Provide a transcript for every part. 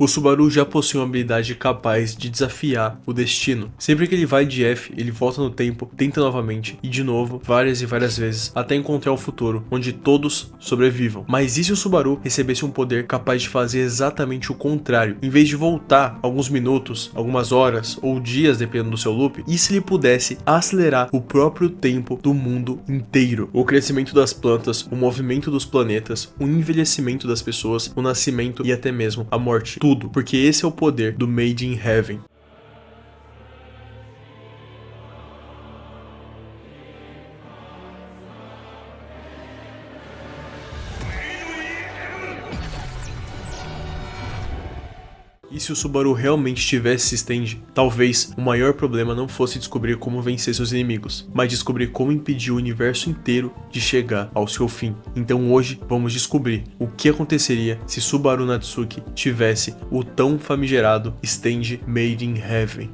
O Subaru já possui uma habilidade capaz de desafiar o destino. Sempre que ele vai de F, ele volta no tempo, tenta novamente e de novo, várias e várias vezes, até encontrar o futuro, onde todos sobrevivam. Mas e se o Subaru recebesse um poder capaz de fazer exatamente o contrário? Em vez de voltar alguns minutos, algumas horas ou dias, dependendo do seu loop, e se ele pudesse acelerar o próprio tempo do mundo inteiro? O crescimento das plantas, o movimento dos planetas, o envelhecimento das pessoas, o nascimento e até mesmo a morte. Tudo, porque esse é o poder do Made in Heaven. E se o Subaru realmente tivesse esse stand, talvez o maior problema não fosse descobrir como vencer seus inimigos, mas descobrir como impedir o universo inteiro de chegar ao seu fim. Então hoje vamos descobrir o que aconteceria se Subaru Natsuki tivesse o tão famigerado stand Made in Heaven.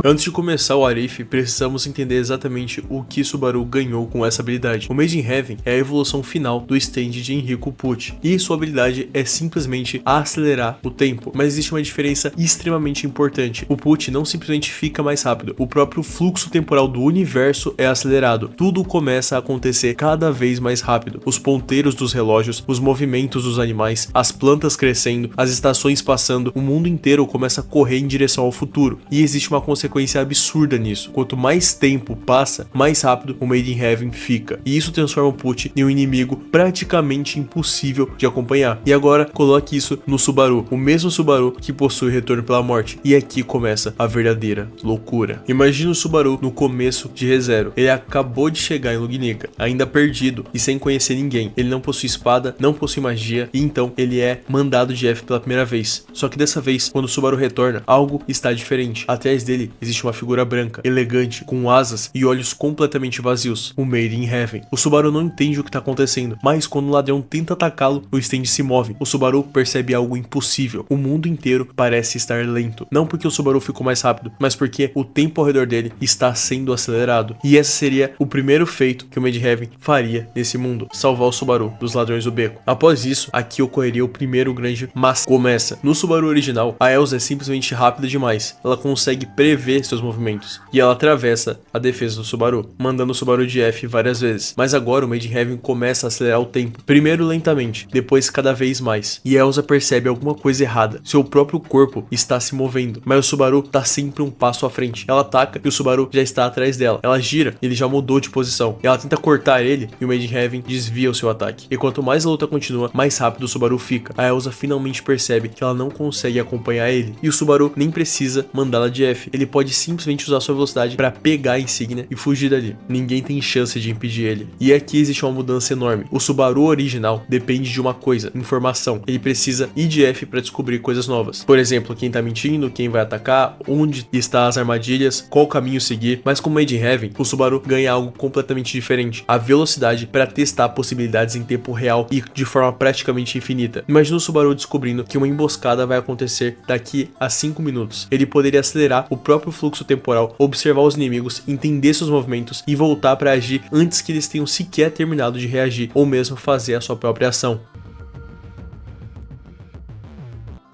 Antes de começar o Arif, precisamos entender exatamente o que Subaru ganhou com essa habilidade. O Made in Heaven é a evolução final do stand de Enrico Pucci, e sua habilidade é simplesmente acelerar o tempo, mas existe uma diferença extremamente importante. O Pucci não simplesmente fica mais rápido, o próprio fluxo temporal do universo é acelerado. Tudo começa a acontecer cada vez mais rápido. Os ponteiros dos relógios, os movimentos dos animais, as plantas crescendo, as estações passando, o mundo inteiro começa a correr em direção ao futuro, e existe uma consequência absurda nisso. Quanto mais tempo passa, mais rápido o Made in Heaven fica. E isso transforma o Pucci em um inimigo praticamente impossível de acompanhar. E agora, coloque isso no Subaru. O mesmo Subaru que possui Retorno pela Morte. E aqui começa a verdadeira loucura. Imagina o Subaru no começo de ReZero. Ele acabou de chegar em Lugnica, ainda perdido e sem conhecer ninguém. Ele não possui espada, não possui magia, e então ele é mandado de F pela primeira vez. Só que dessa vez, quando o Subaru retorna, algo está diferente. Atrás dele existe uma figura branca, elegante, com asas e olhos completamente vazios, o Made in Heaven. O Subaru não entende o que está acontecendo, mas quando o ladrão tenta atacá-lo, o stand se move. O Subaru percebe algo impossível. O mundo inteiro parece estar lento. Não porque o Subaru ficou mais rápido, mas porque o tempo ao redor dele está sendo acelerado. E esse seria o primeiro feito que o Made in Heaven faria nesse mundo: salvar o Subaru dos ladrões do beco. Após isso, aqui ocorreria o primeiro grande mas. Começa. No Subaru original, a Elsa é simplesmente rápida demais. Ela consegue prever seus movimentos, e ela atravessa a defesa do Subaru, mandando o Subaru de F várias vezes. Mas agora o Made in Heaven começa a acelerar o tempo, primeiro lentamente, depois cada vez mais, e Elsa percebe alguma coisa errada. Seu próprio corpo está se movendo, mas o Subaru está sempre um passo à frente. Ela ataca e o Subaru já está atrás dela. Ela gira e ele já mudou de posição. Ela tenta cortar ele e o Made in Heaven desvia o seu ataque. E quanto mais a luta continua, mais rápido o Subaru fica. A Elsa finalmente percebe que ela não consegue acompanhar ele, e o Subaru nem precisa mandá-la de F. Ele pode simplesmente usar sua velocidade para pegar a insígnia e fugir dali. Ninguém tem chance de impedir ele. E aqui existe uma mudança enorme. O Subaru original depende de uma coisa: informação. Ele precisa ir de F para descobrir coisas novas. Por exemplo, quem tá mentindo, quem vai atacar, onde estão as armadilhas, qual caminho seguir. Mas com Made in Heaven, o Subaru ganha algo completamente diferente: a velocidade para testar possibilidades em tempo real e de forma praticamente infinita. Imagina o Subaru descobrindo que uma emboscada vai acontecer daqui a 5 minutos. Ele poderia acelerar o próprio fluxo temporal, observar os inimigos, entender seus movimentos e voltar para agir antes que eles tenham sequer terminado de reagir, ou mesmo fazer a sua própria ação.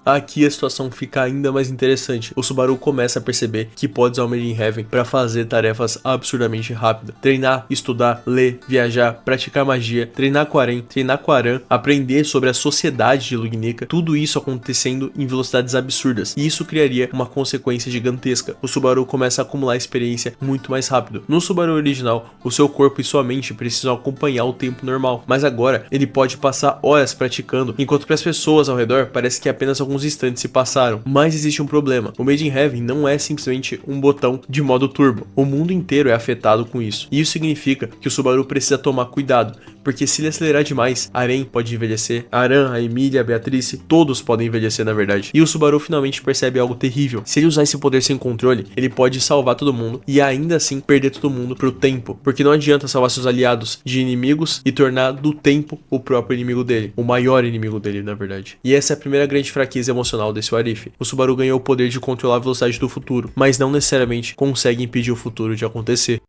Aqui a situação fica ainda mais interessante. O Subaru começa a perceber que pode usar o Made in Heaven para fazer tarefas absurdamente rápidas. Treinar, estudar, ler, viajar, praticar magia, treinar com Arém, treinar com Aran, aprender sobre a sociedade de Lugnica, tudo isso acontecendo em velocidades absurdas. E isso criaria uma consequência gigantesca. O Subaru começa a acumular experiência muito mais rápido. No Subaru original, o seu corpo e sua mente precisam acompanhar o tempo normal, mas agora ele pode passar horas praticando, enquanto para as pessoas ao redor parece que apenas alguns instantes se passaram. Mas existe um problema: o Made in Heaven não é simplesmente um botão de modo turbo. O mundo inteiro é afetado com isso. E isso significa que o Subaru precisa tomar cuidado, porque se ele acelerar demais, Arém pode envelhecer, Aran, a Emília, a Beatrice, todos podem envelhecer na verdade. E o Subaru finalmente percebe algo terrível: se ele usar esse poder sem controle, ele pode salvar todo mundo e ainda assim perder todo mundo pro tempo, porque não adianta salvar seus aliados de inimigos e tornar do tempo o próprio inimigo dele, o maior inimigo dele na verdade. E essa é a primeira grande fraqueza emocional desse Arif. O Subaru ganhou o poder de controlar a velocidade do futuro, mas não necessariamente consegue impedir o futuro de acontecer.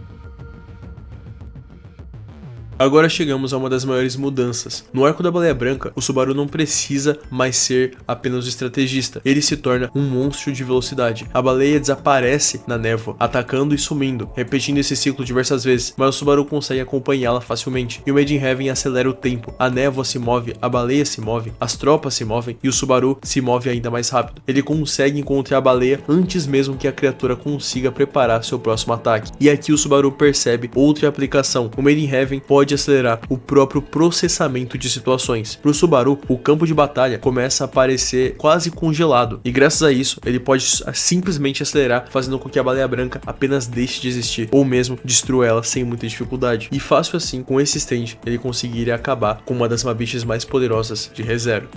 Agora chegamos a uma das maiores mudanças. No arco da Baleia Branca, o Subaru não precisa mais ser apenas o estrategista, ele se torna um monstro de velocidade. A baleia desaparece na névoa, atacando e sumindo, repetindo esse ciclo diversas vezes, mas o Subaru consegue acompanhá-la facilmente. E o Made in Heaven acelera o tempo, a névoa se move, a baleia se move, as tropas se movem e o Subaru se move ainda mais rápido. Ele consegue encontrar a baleia antes mesmo que a criatura consiga preparar seu próximo ataque. E aqui o Subaru percebe outra aplicação. O Made in Heaven pode acelerar o próprio processamento de situações. Para o Subaru, o campo de batalha começa a parecer quase congelado, e graças a isso, ele pode simplesmente acelerar, fazendo com que a Baleia Branca apenas deixe de existir, ou mesmo destrua ela sem muita dificuldade. E fácil assim, com esse stand, ele conseguiria acabar com uma das Mabiches mais poderosas de ReZero.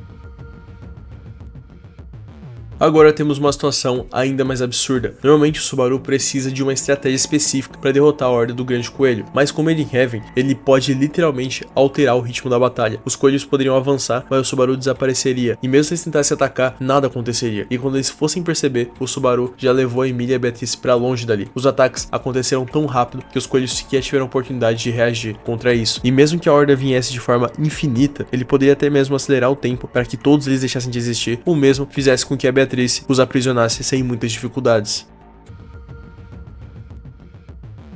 Agora temos uma situação ainda mais absurda. Normalmente o Subaru precisa de uma estratégia específica para derrotar a Horda do Grande Coelho, mas com Made in Heaven, ele pode literalmente alterar o ritmo da batalha. Os coelhos poderiam avançar, mas o Subaru desapareceria, e mesmo se eles tentassem atacar, nada aconteceria. E quando eles fossem perceber, o Subaru já levou a Emília e a Beatriz para longe dali. Os ataques aconteceram tão rápido que os coelhos sequer tiveram oportunidade de reagir contra isso. E mesmo que a Horda viesse de forma infinita, ele poderia até mesmo acelerar o tempo para que todos eles deixassem de existir, ou mesmo fizesse com que a Beatriz os aprisionasse sem muitas dificuldades.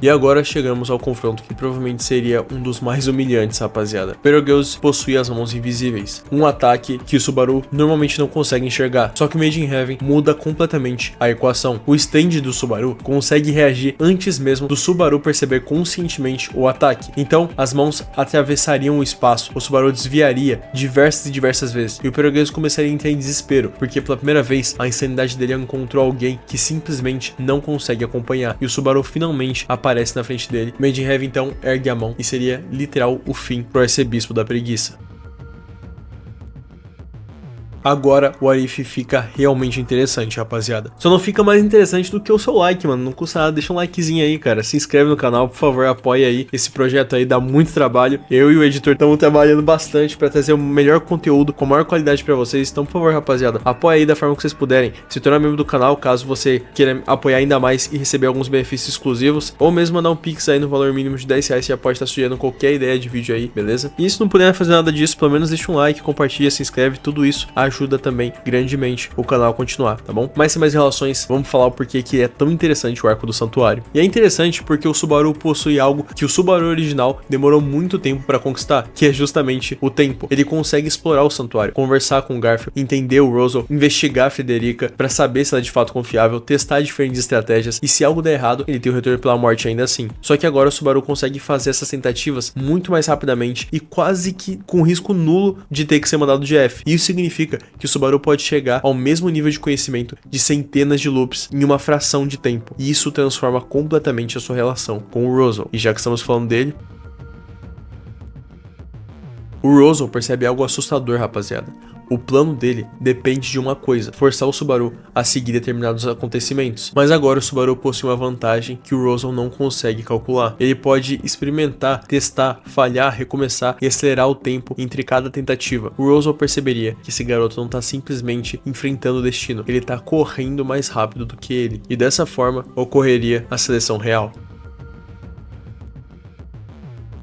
E agora chegamos ao confronto que provavelmente seria um dos mais humilhantes, rapaziada. Betelgeuse possui as mãos invisíveis, um ataque que o Subaru normalmente não consegue enxergar, só que o Made in Heaven muda completamente a equação. O stand do Subaru consegue reagir antes mesmo do Subaru perceber conscientemente o ataque, então as mãos atravessariam o espaço, o Subaru desviaria diversas e diversas vezes, e o Betelgeuse começaria a entrar em desespero, porque pela primeira vez a insanidade dele encontrou alguém que simplesmente não consegue acompanhar, e o Subaru finalmente aparece na frente dele. Made in Heaven então ergue a mão e seria literal o fim pro arcebispo da preguiça. Agora o Arif fica realmente interessante, rapaziada. Só não fica mais interessante do que o seu like, mano. Não custa nada, deixa um likezinho aí, cara. Se inscreve no canal, por favor, apoia aí. Esse projeto aí dá muito trabalho. Eu e o editor estamos trabalhando bastante para trazer o melhor conteúdo com maior qualidade para vocês. Então, por favor, rapaziada, apoia aí da forma que vocês puderem. Se tornar membro do canal, caso você queira apoiar ainda mais e receber alguns benefícios exclusivos. Ou mesmo mandar um pix aí no valor mínimo de R$10, já pode estar sugerindo qualquer ideia de vídeo aí, beleza? E se não puder fazer nada disso, pelo menos deixa um like, compartilha, se inscreve, tudo isso ajuda também grandemente o canal a continuar, tá bom? Mas sem mais relações, vamos falar o porquê que é tão interessante o arco do santuário. E é interessante porque o Subaru possui algo que o Subaru original demorou muito tempo para conquistar, que é justamente o tempo. Ele consegue explorar o santuário, conversar com o Garfield, entender o Rosal, investigar a Frederica para saber se ela é de fato confiável, testar diferentes estratégias e se algo der errado, ele tem o retorno pela morte ainda assim. Só que agora o Subaru consegue fazer essas tentativas muito mais rapidamente e quase que com risco nulo de ter que ser mandado de F. E isso significa que o Subaru pode chegar ao mesmo nível de conhecimento de centenas de loops em uma fração de tempo. E isso transforma completamente a sua relação com o Rosal. E já que estamos falando dele, o Rosal percebe algo assustador, rapaziada. O plano dele depende de uma coisa: forçar o Subaru a seguir determinados acontecimentos. Mas agora o Subaru possui uma vantagem que o Rosal não consegue calcular. Ele pode experimentar, testar, falhar, recomeçar e acelerar o tempo entre cada tentativa. O Rosal perceberia que esse garoto não está simplesmente enfrentando o destino, ele está correndo mais rápido do que ele. E dessa forma ocorreria a seleção real.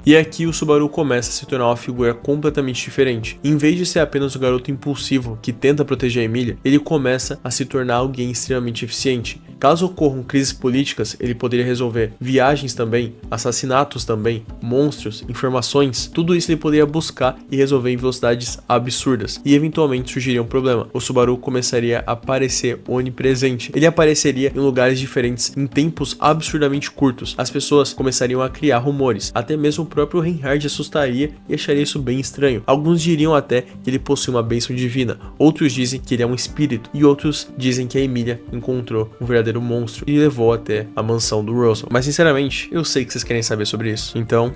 E aqui o Subaru começa a se tornar uma figura completamente diferente. Em vez de ser apenas o garoto impulsivo que tenta proteger a Emília, ele começa a se tornar alguém extremamente eficiente. Caso ocorram crises políticas, ele poderia resolver viagens também, assassinatos também, monstros, informações, tudo isso ele poderia buscar e resolver em velocidades absurdas. E eventualmente surgiria um problema: o Subaru começaria a aparecer onipresente. Ele apareceria em lugares diferentes em tempos absurdamente curtos. As pessoas começariam a criar rumores, até mesmo o próprio Reinhard assustaria e acharia isso bem estranho. Alguns diriam até que ele possui uma bênção divina, outros dizem que ele é um espírito, e outros dizem que a Emília encontrou um verdadeiro monstro e levou até a mansão do Rosal. Mas sinceramente, eu sei que vocês querem saber sobre isso, então...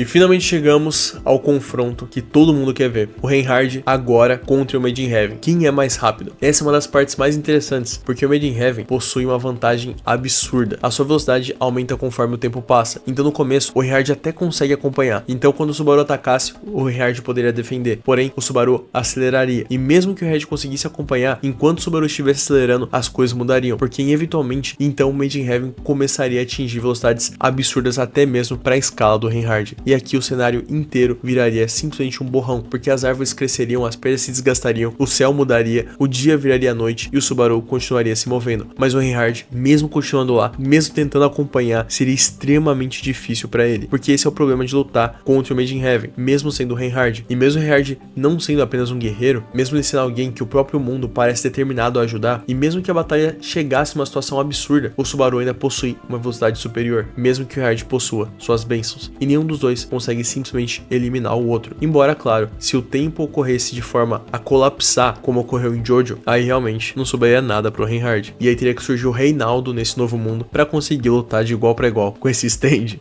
E finalmente chegamos ao confronto que todo mundo quer ver. O Reinhard agora contra o Made in Heaven. Quem é mais rápido? Essa é uma das partes mais interessantes, porque o Made in Heaven possui uma vantagem absurda. A sua velocidade aumenta conforme o tempo passa. Então no começo, o Reinhard até consegue acompanhar. Então quando o Subaru atacasse, o Reinhard poderia defender. Porém, o Subaru aceleraria. E mesmo que o Reinhard conseguisse acompanhar, enquanto o Subaru estivesse acelerando, as coisas mudariam. Porque eventualmente, então o Made in Heaven começaria a atingir velocidades absurdas até mesmo para a escala do Reinhard. E aqui o cenário inteiro viraria simplesmente um borrão, porque as árvores cresceriam, as pedras se desgastariam, o céu mudaria, o dia viraria noite e o Subaru continuaria se movendo. Mas o Reinhard, mesmo continuando lá, mesmo tentando acompanhar, seria extremamente difícil para ele, porque esse é o problema de lutar contra o Made in Heaven, mesmo sendo o Reinhard. E mesmo o Reinhard não sendo apenas um guerreiro, mesmo ele sendo alguém que o próprio mundo parece determinado a ajudar, e mesmo que a batalha chegasse a uma situação absurda, o Subaru ainda possui uma velocidade superior, mesmo que o Reinhard possua suas bênçãos, e nenhum dos dois consegue simplesmente eliminar o outro. Embora, claro, se o tempo ocorresse de forma a colapsar, como ocorreu em Jojo, aí realmente não sobraria nada pro Reinhard, e aí teria que surgir o Reinaldo nesse novo mundo para conseguir lutar de igual para igual com esse stand.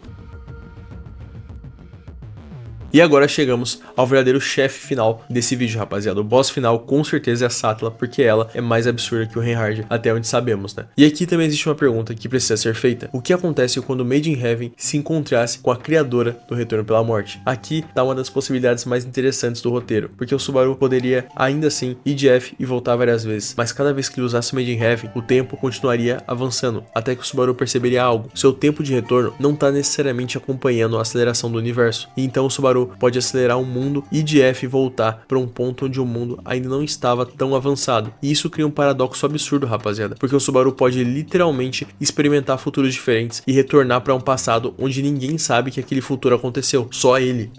E agora chegamos ao verdadeiro chefe final desse vídeo, rapaziada. O boss final com certeza é a Sattla, porque ela é mais absurda que o Reinhard, até onde sabemos, né? E aqui também existe uma pergunta que precisa ser feita. O que acontece quando o Made in Heaven se encontrasse com a criadora do Retorno pela Morte? Aqui tá uma das possibilidades mais interessantes do roteiro, porque o Subaru poderia ainda assim ir de F e voltar várias vezes, mas cada vez que ele usasse o Made in Heaven, o tempo continuaria avançando, até que o Subaru perceberia algo. Seu tempo de retorno não tá necessariamente acompanhando a aceleração do universo, e então o Subaru pode acelerar o mundo e de F voltar para um ponto onde o mundo ainda não estava tão avançado. E isso cria um paradoxo absurdo, rapaziada, porque o Subaru pode literalmente experimentar futuros diferentes e retornar para um passado onde ninguém sabe que aquele futuro aconteceu, só ele.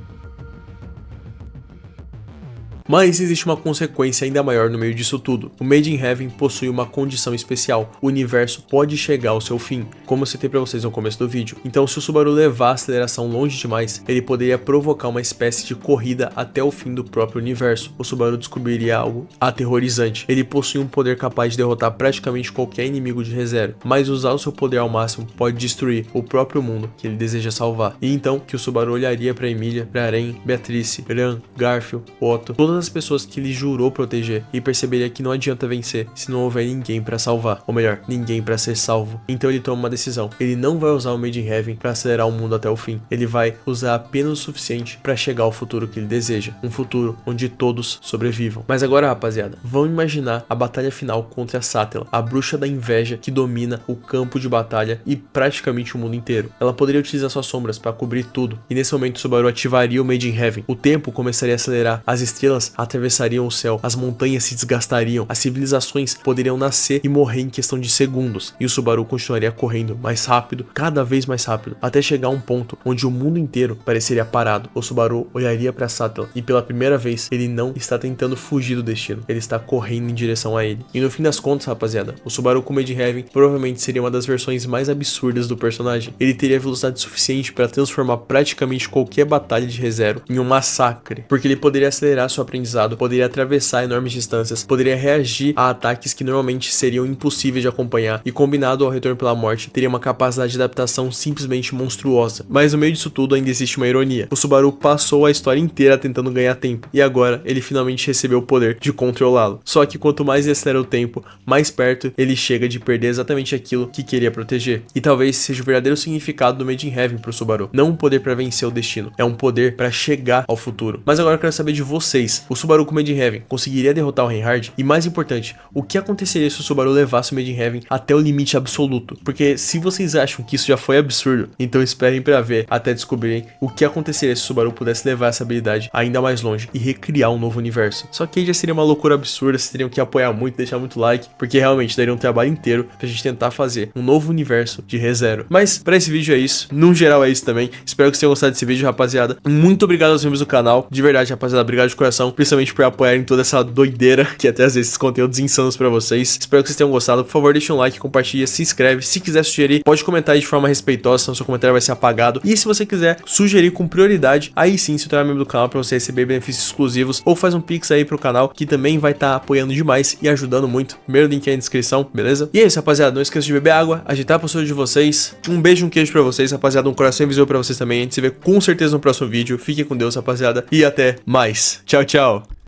Mas existe uma consequência ainda maior no meio disso tudo. O Made in Heaven possui uma condição especial. O universo pode chegar ao seu fim, como eu citei pra vocês no começo do vídeo. Então, se o Subaru levar a aceleração longe demais, ele poderia provocar uma espécie de corrida até o fim do próprio universo. O Subaru descobriria algo aterrorizante. Ele possui um poder capaz de derrotar praticamente qualquer inimigo de ReZero, mas usar o seu poder ao máximo pode destruir o próprio mundo que ele deseja salvar. E então que o Subaru olharia pra Emilia, pra Aren, Beatrice, Ran, Garfield, Otto, todas as pessoas que ele jurou proteger, e perceberia que não adianta vencer se não houver ninguém para salvar, ou melhor, ninguém para ser salvo. Então ele toma uma decisão. Ele não vai usar o Made in Heaven para acelerar o mundo até o fim. Ele vai usar apenas o suficiente para chegar ao futuro que ele deseja, um futuro onde todos sobrevivam. Mas agora, rapaziada, vamos imaginar a batalha final contra a Sattla, a bruxa da inveja que domina o campo de batalha e praticamente o mundo inteiro. Ela poderia utilizar suas sombras para cobrir tudo, e nesse momento o Subaru ativaria o Made in Heaven. O tempo começaria a acelerar, as estrelas atravessariam o céu, as montanhas se desgastariam, as civilizações poderiam nascer e morrer em questão de segundos, e o Subaru continuaria correndo mais rápido, cada vez mais rápido, até chegar a um ponto onde o mundo inteiro pareceria parado. O Subaru olharia para Sattla e pela primeira vez ele não está tentando fugir do destino, ele está correndo em direção a ele. E no fim das contas, rapaziada, o Subaru com Made in Heaven provavelmente seria uma das versões mais absurdas do personagem. Ele teria velocidade suficiente para transformar praticamente qualquer batalha de ReZero em um massacre, porque ele poderia acelerar seu aprendizado, poderia atravessar enormes distâncias, poderia reagir a ataques que normalmente seriam impossíveis de acompanhar, e combinado ao Retorno pela Morte, teria uma capacidade de adaptação simplesmente monstruosa. Mas no meio disso tudo ainda existe uma ironia. O Subaru passou a história inteira tentando ganhar tempo, e agora ele finalmente recebeu o poder de controlá-lo. Só que quanto mais ele acelera o tempo, mais perto ele chega de perder exatamente aquilo que queria proteger. E talvez seja o verdadeiro significado do Made in Heaven pro Subaru. Não um poder para vencer o destino, é um poder para chegar ao futuro. Mas agora eu quero saber de vocês. O Subaru com Made in Heaven conseguiria derrotar o Reinhard? E mais importante, o que aconteceria se o Subaru levasse o Made in Heaven até o limite absoluto? Porque se vocês acham que isso já foi absurdo, então esperem pra ver até descobrirem o que aconteceria se o Subaru pudesse levar essa habilidade ainda mais longe e recriar um novo universo. Só que aí já seria uma loucura absurda, vocês teriam que apoiar muito, deixar muito like, porque realmente daria um trabalho inteiro pra gente tentar fazer um novo universo de ReZero. Mas pra esse vídeo é isso, no geral é isso também. Espero que vocês tenham gostado desse vídeo, rapaziada. Muito obrigado aos membros do canal, de verdade, rapaziada, obrigado de coração. descrição, principalmente por apoiarem toda essa doideira que até às vezes conteúdos insanos pra vocês. Espero que vocês tenham gostado. Por favor, deixa um like, compartilha, se inscreve. Se quiser sugerir, pode comentar aí de forma respeitosa, senão seu comentário vai ser apagado. E se você quiser sugerir com prioridade, aí sim se tornar membro do canal pra você receber benefícios exclusivos, ou faz um pix aí pro canal, que também vai estar apoiando demais e ajudando muito. Primeiro link aí na descrição, beleza? E é isso, rapaziada. Não esqueça de beber água, agitar a postura de vocês. Um beijo e um queijo pra vocês, rapaziada. Um coração invisível pra vocês também. A gente se vê com certeza no próximo vídeo. Fiquem com Deus, rapaziada. E até mais. Tchau, tchau.